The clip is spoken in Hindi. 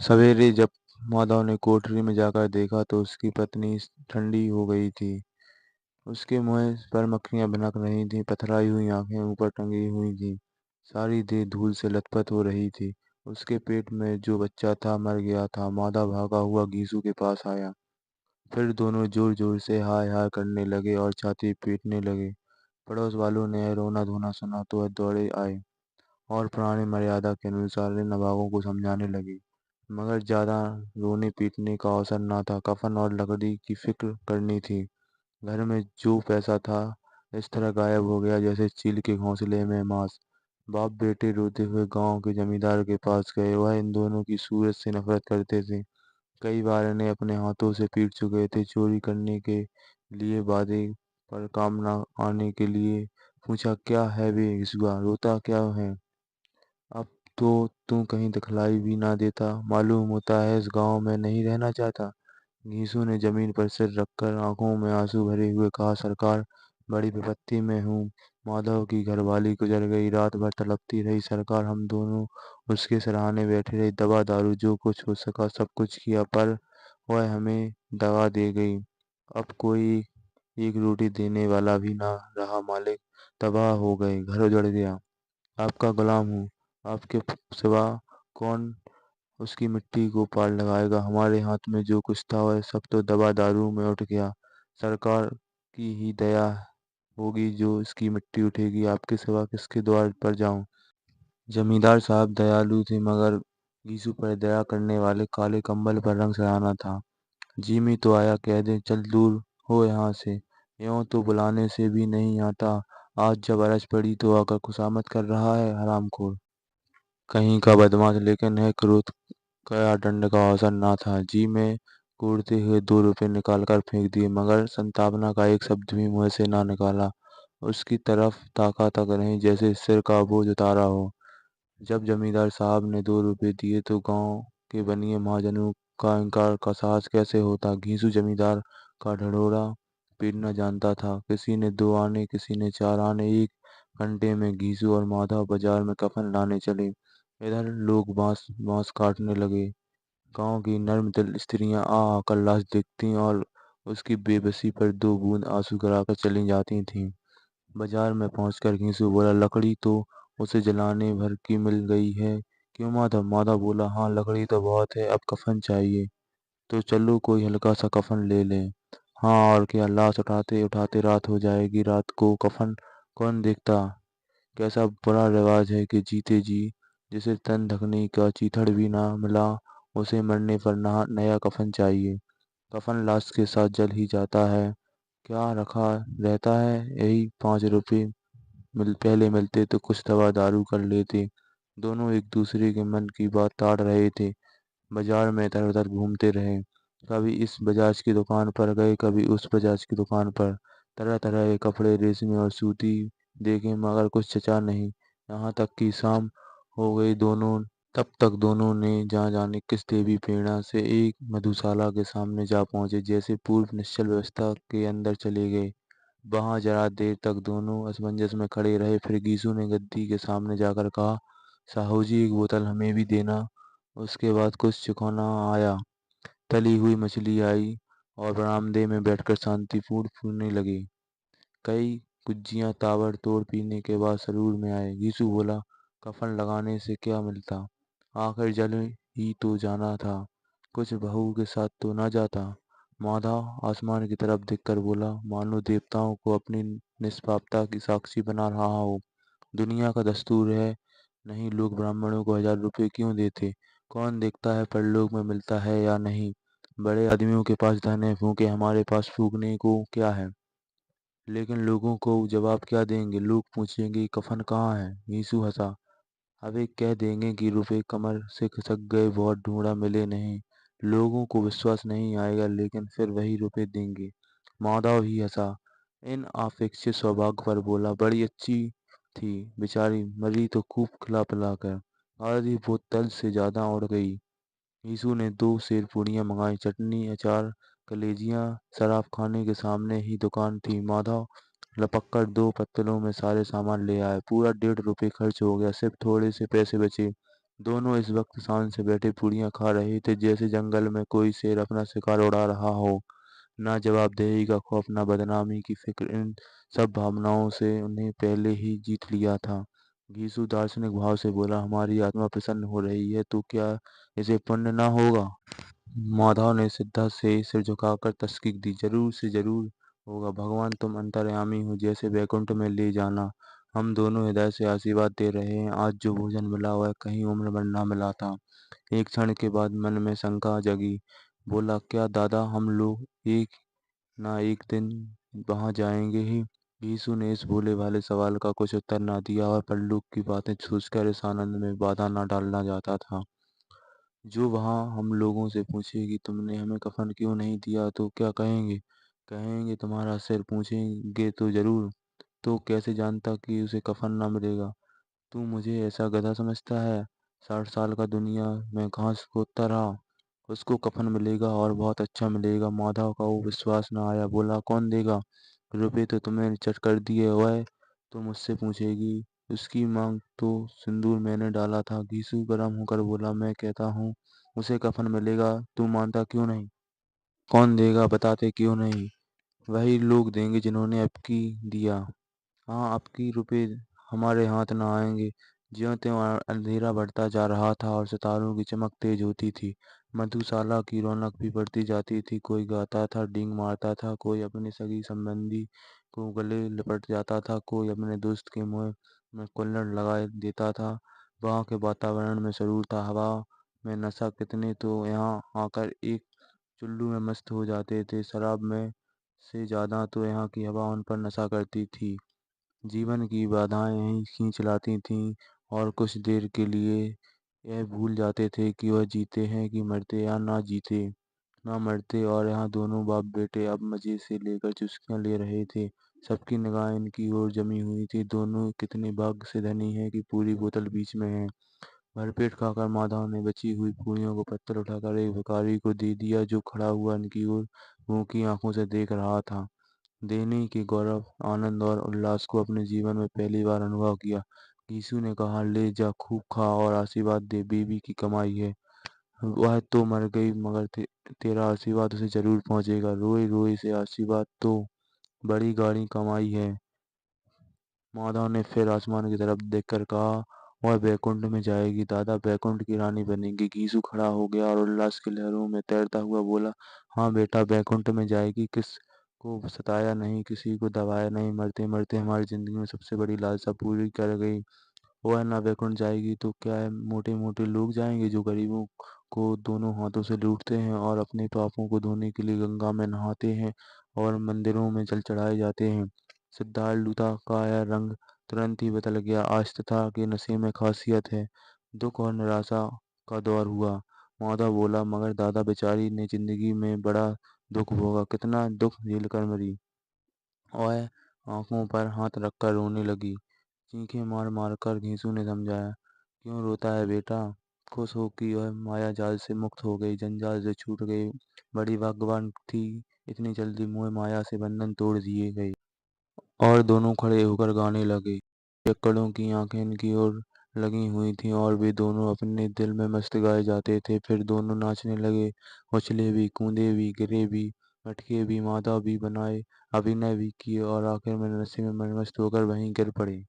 सवेरे जब माधव ने कोठरी में जाकर देखा तो उसकी पत्नी ठंडी हो गई थी। उसके मुंह पर मक्खियां भिनक रही थीं, पथराई हुई आंखें ऊपर टंगी हुई थीं। सारी देह धूल से लथपथ हो रही थी। उसके पेट में जो बच्चा था मर गया था। माधव भागा हुआ घीसू के पास आया। फिर दोनों जोर जोर से हाय हाय करने लगे और छाती पीटने लगे। पड़ोस वालों ने यह रोना धोना सुना तो वह दौड़े आए और पुरानी मर्यादा के अनुसार इन नवाबों को समझाने लगे। मगर ज्यादा रोने पीटने का अवसर न था। कफन और लकड़ी की फिक्र करनी थी। घर में जो पैसा था इस तरह गायब हो गया जैसे चील के घोंसले में मांस। बाप बेटे रोते हुए गांव के जमींदार के पास गए। वह इन दोनों की सूरत से नफरत करते थे। कई बार इन्हें अपने हाथों से पीट चुके थे। चोरी करने के लिए वादे पर काम न आने के लिए पूछा, क्या है बे घिसुआ, रोता क्या है? अब तो तू कहीं दिखलाई भी ना देता। मालूम होता है इस गांव में नहीं रहना चाहता। घीसू ने जमीन पर सिर रखकर आंखों में आंसू भरे हुए कहा, सरकार, बड़ी विपत्ति में हूँ। माधव की घरवाली गुजर गई। रात भर तड़पती रही सरकार। हम दोनों उसके सराहने बैठे रहे। दवा दारू जो कुछ हो सका सब कुछ किया, पर वह हमें दगा दे गई। अब कोई एक रोटी देने वाला भी ना रहा मालिक। तबाह हो गए, घर उजड़ गया। आपका गुलाम हूँ। आपके सिवा कौन उसकी मिट्टी को पार लगाएगा? हमारे हाथ में जो कुछ था वह सब तो दवा दारू में उठ गया। सरकार की ही दया होगी जो इसकी मिट्टी उठेगी। आपके सिवा किसके द्वार पर जाऊं? जमींदार साहब दयालु थे, मगर गीसू पर दया करने वाले काले कंबल पर रंग चढ़ाना था। जिमी तो आया, कह दे चल दूर हो यहाँ से। यों तो बुलाने से भी नहीं आता। आज जब अरज पड़ी तो आकर खुशामद कर रहा है, हरामखोर कहीं का बदमाश। लेकिन है क्रोध का दंड का अवसर न था। जी में कूदते हुए 2 रुपए निकालकर फेंक दिए, मगर संतावना का एक शब्द भी मुंह से ना निकाला। उसकी तरफ ताका तक नहीं, जैसे सिर का बोझ उतारा हो। जब जमींदार साहब ने 2 रुपए दिए तो गांव के बनिए महाजनों का इनकार का साहस कैसे होता। घीसू जमींदार का ढिढोरा पीटना जानता था। किसी ने 2 आने, किसी ने 4 आने। एक घंटे में घीसू और माधव बाजार में कफन लाने चले। इधर लोग बांस बांस काटने लगे। गांव की नर्म दिल स्त्रियां आ आकर लाश देखती और उसकी बेबसी पर 2 बूंद आंसू गिराकर चली जाती थीं। बाजार में पहुंचकर घीसू बोला, लकड़ी तो उसे जलाने भर की मिल गई है। क्यों माधव? माधव बोला, हाँ लकड़ी तो बहुत है, अब कफन चाहिए। तो चलो कोई हल्का सा कफन ले लें। हाँ और क्या, लाश उठाते उठाते रात हो जाएगी। रात को कफन कौन देखता? कैसा बुरा रिवाज है कि जीते जी जिसे तन ढकने का चीथड़ भी ना मिला उसे मरने पर नया कफन चाहिए। कफन लाश के साथ जल ही जाता है। क्या रखा रहता है? यही 5 रुपए पहले मिलते तो कुछ दवा दारू कर लेते। दोनों एक दूसरे के मन की बात ताड़ रहे थे। बाजार में इधर उधर घूमते रहे। कभी इस बजाज की दुकान पर गए, कभी उस बजाज की दुकान पर। तरह तरह के कपड़े, रेशमी और सूती देखे, मगर कुछ जचा नहीं। यहाँ तक कि शाम हो गई। तब तक दोनों ने जहाँ जाने किस देवी प्रेरणा से एक मधुशाला के सामने जा पहुंचे। जैसे पूर्व निश्चल व्यवस्था के अंदर चले गए। वहां जरा देर तक दोनों असमंजस में खड़े रहे। फिर गीसू ने गद्दी के सामने जाकर कहा, साहू जी एक बोतल हमें भी देना। उसके बाद कुछ चुकाना आया। तली हुई मछली आई और बरामदे में बैठकर शांतिपूर्ण पीने लगे। कई गुज्जियां ताबड़तोड़ पीने के बाद सरूर में आए। यीशु बोला, कफन लगाने से क्या मिलता? आखिर जल ही तो जाना था। कुछ बहू के साथ तो ना जाता। माधव आसमान की तरफ देखकर बोला, मानो देवताओं को अपनी निष्पापता की साक्षी बना रहा हो। दुनिया का दस्तूर है। नहीं लोग ब्राह्मणों को 1000 रुपए क्यों देते? कौन देखता है परलोक में मिलता है या नहीं? बड़े आदमियों के पास धन है, फूके, हमारे पास फूकने को क्या है? लेकिन लोगों को जवाब क्या देंगे? लोग पूछेंगे कफन कहाँ है? यीशु हंसा। अबे कह देंगे कि रुपए कमर से खिसक गए, बहुत ढूंढा मिले नहीं। लोगों को विश्वास नहीं आएगा, लेकिन फिर वही रुपए देंगे। माधव ही हंसा। इन अपेक्षित सौभाग्य पर बोला, बड़ी अच्छी थी बेचारी, मरी तो खूब खिला पिला कर। आधी बोतल से ज्यादा उड़ गई। यीशु ने 2 सेर पूड़ियाँ मंगाई, चटनी, अचार, कलेजियाँ। शराब खाने के सामने ही दुकान थी। माधव लपक कर 2 पत्तलों में सारे सामान ले आए। पूरा 1.5 रुपए खर्च हो गया। सिर्फ थोड़े से पैसे बचे। दोनों इस वक्त शान से बैठे पूड़ियाँ खा रहे थे, जैसे जंगल में कोई शेर अपना शिकार उड़ा रहा हो। ना जवाबदेही का खौफ, ना बदनामी की फिक्र, इन सब भावनाओं से उन्हें पहले ही जीत लिया था। यीशु दार्शनिक भाव से बोला, हमारी आत्मा प्रसन्न हो रही है, तो क्या इसे पुण्य ना होगा? माधव ने सीधा से सिर झुकाकर तस्कीक दी, जरूर से जरूर होगा भगवान, तुम अंतर्यामी हो, जैसे वैकुंठ में ले जाना। हम दोनों हृदय से आशीर्वाद दे रहे हैं। आज जो भोजन मिला वह कहीं उम्र भर ना मिला था। एक क्षण के बाद मन में शंका जगी। बोला, क्या दादा हम लोग एक ना एक दिन वहां जाएंगे ही? यीशु ने इस भोले भाले सवाल का कुछ उत्तर ना दिया, और परलोक की बातें सोचकर इस आनंद में बाधा न डालना चाहता था। जो वहां हम लोगों से पूछेगी, तुमने हमें कफन क्यों नहीं दिया, तो क्या कहेंगे? कहेंगे तुम्हारा सिर। पूछेंगे तो जरूर। तो कैसे जानता कि उसे कफन ना मिलेगा? तू मुझे ऐसा गधा समझता है? 60 साल का दुनिया में घास खोदता रहा। उसको कफन मिलेगा, और बहुत अच्छा मिलेगा। माधव का वो विश्वास न आया। बोला, कौन देगा? रुपए तो तुमने चट कर दिए। वह तो मुझसे पूछेगी। उसकी मांग तो सिंदूर मैंने डाला था। घीसू गर्म होकर बोला, मैं कहता हूँ उसे कफन मिलेगा। तू मानता क्यों नहीं? कौन देगा, बताते क्यों नहीं? वही लोग देंगे जिन्होंने अब की दिया। हाँ, अब की रुपए हमारे हाथ न आएंगे। ज्यों-त्यों अंधेरा बढ़ता जा रहा था और सितारों की चमक तेज होती थी। मधुशाला की रौनक भी बढ़ती जाती थी। कोई गाता था, डींग मारता था, कोई अपने सगी संबंधी को गले लिपट जाता था, कोई अपने दोस्त के मुंह में कुल्हड़ लगा देता था। वहाँ के वातावरण में सुरूर था। हवा में नशा। कितने तो यहाँ आकर एक चुल्लू में मस्त हो जाते थे। शराब में से ज्यादा तो यहाँ की हवा उन पर नशा करती थी। जीवन की बाधाएं यहीं खींच लाती थीं, और कुछ देर के लिए यह भूल जाते थे कि वह जीते हैं कि मरते, या ना जीते ना मरते। और यहाँ दोनों बाप बेटे अब मजे से लेकर चुस्कियां ले रहे थे। सबकी निगाह इनकी ओर जमी हुई थी। दोनों कितने भाग्य से धनी हैं कि पूरी बोतल बीच में है। भरपेट खाकर माधव ने बची हुई पूरियों को पत्थर उठाकर एक भिखारी को दे दिया, जो खड़ा हुआ इनकी ओर भूखी आंखों से देख रहा था। देने के गौरव, आनंद और उल्लास को अपने जीवन में पहली बार अनुभव किया। यीशु ने कहा, ले जा, खूब खा और आशीर्वाद दे। बीवी की कमाई है। वह तो मर गई, मगर तेरा आशीर्वाद उसे जरूर पहुंचेगा। रोए रोए से आशीर्वाद तो बड़ी गाढ़ी कमाई है। माधव ने फिर आसमान की तरफ देखकर कहा, वह बैकुंठ में जाएगी दादा, बैकुंठ की रानी बनेगी। गीसू खड़ा हो गया और उल्लास की लहरों में तैरता हुआ बोला, हाँ बेटा, बैकुंठ में जाएगी। किस को सताया नहीं, किसी को दबाया नहीं। मरते मरते हमारी जिंदगी में सबसे बड़ी लालसा पूरी कर गई। वह ना बैकुंठ जाएगी तो क्या है, मोटे मोटे लोग जाएंगे जो गरीबों को दोनों हाथों से लूटते हैं, और अपने पापों को धोने के लिए गंगा में नहाते हैं, और मंदिरों में जल चढ़ाए जाते हैं। सिद्धार्थलुता का यह रंग तुरंत ही बदल गया। आज तथा के नशे में खासियत है। दुख और निराशा का दौर हुआ। माधव बोला, मगर दादा, बेचारी ने जिंदगी में बड़ा दुख भोगा, कितना दुख झेल कर मरी। वह आंखों पर हाथ रखकर रोने लगी। चीखें मार मार कर घीसू ने समझाया, क्यों रोता है बेटा? खुश हो कि वह माया जाल से मुक्त हो गई, जंजाल से छूट गई। बड़ी भाग्यवान थी, इतनी जल्दी मोह माया से बंधन तोड़ दिए गए। और दोनों खड़े होकर गाने लगे। पियक्कड़ों की आंखें इनकी ओर लगी हुई थीं, और वे दोनों अपने दिल में मस्त गाए जाते थे। फिर दोनों नाचने लगे। उछले भी, कूदे भी, गिरे भी, मटके भी, मादा भी बनाए, अभिनय भी किए, और आखिर में नशे में मस्त होकर वहीं गिर पड़े।